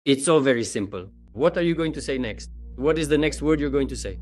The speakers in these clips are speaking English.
It's all very simple. What are you going to say next? What is the next word you're going to say?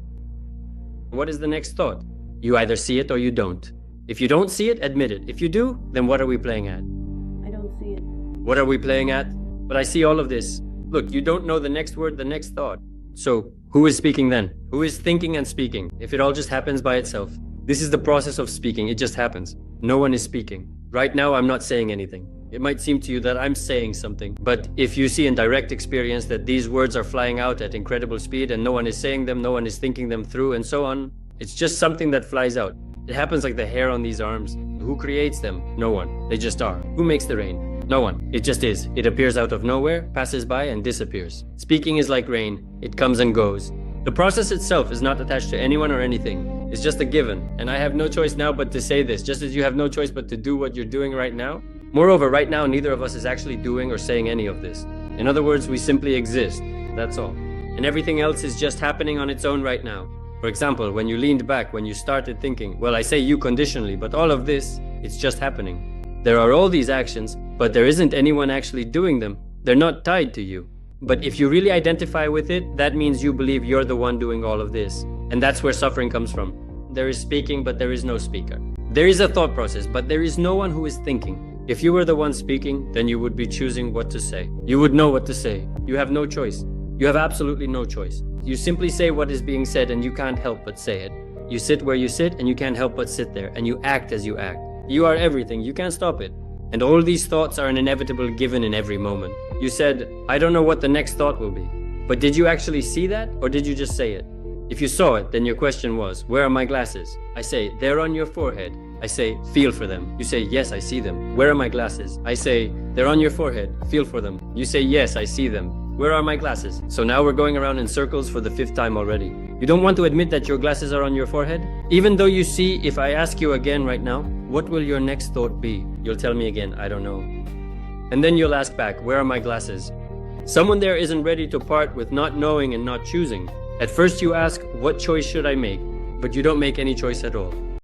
What is the next thought? You either see it or you don't. If you don't see it, admit it. If you do, then what are we playing at? I don't see it. What are we playing at? But I see all of this. Look, you don't know the next word, the next thought. So, who is speaking then? Who is thinking and speaking? If it all just happens by itself. This is the process of speaking. It just happens. No one is speaking. Right now, I'm not saying anything. It might seem to you that I'm saying something, but if you see in direct experience that these words are flying out at incredible speed and no one is saying them, no one is thinking them through and so on, it's just something that flies out. It happens like the hair on these arms. Who creates them? No one. They just are. Who makes the rain? No one. It just is. It appears out of nowhere, passes by and disappears. Speaking is like rain. It comes and goes. The process itself is not attached to anyone or anything. It's just a given. And I have no choice now but to say this, just as you have no choice but to do what you're doing right now. Moreover, right now, neither of us is actually doing or saying any of this. In other words, we simply exist. That's all. And everything else is just happening on its own right now. For example, when you leaned back, when you started thinking, well, I say you conditionally, but all of this, it's just happening. There are all these actions, but there isn't anyone actually doing them. They're not tied to you. But if you really identify with it, that means you believe you're the one doing all of this. And that's where suffering comes from. There is speaking, but there is no speaker. There is a thought process, but there is no one who is thinking. If you were the one speaking, then you would be choosing what to say. You would know what to say. You have no choice. You have absolutely no choice. You simply say what is being said and you can't help but say it. You sit where you sit and you can't help but sit there, and you act as you act. You are everything. You can't stop it. And all these thoughts are an inevitable given in every moment. You said, I don't know what the next thought will be. But did you actually see that, or did you just say it? If you saw it, then your question was, where are my glasses? I say, they're on your forehead. I say, feel for them. You say, yes, I see them. Where are my glasses? I say, they're on your forehead. Feel for them. You say, yes, I see them. Where are my glasses? So now we're going around in circles for the 5th time already. You don't want to admit that your glasses are on your forehead? Even though you see, if I ask you again right now, what will your next thought be? You'll tell me again, I don't know. And then you'll ask back, where are my glasses? Someone there isn't ready to part with not knowing and not choosing. At first you ask, what choice should I make? But you don't make any choice at all.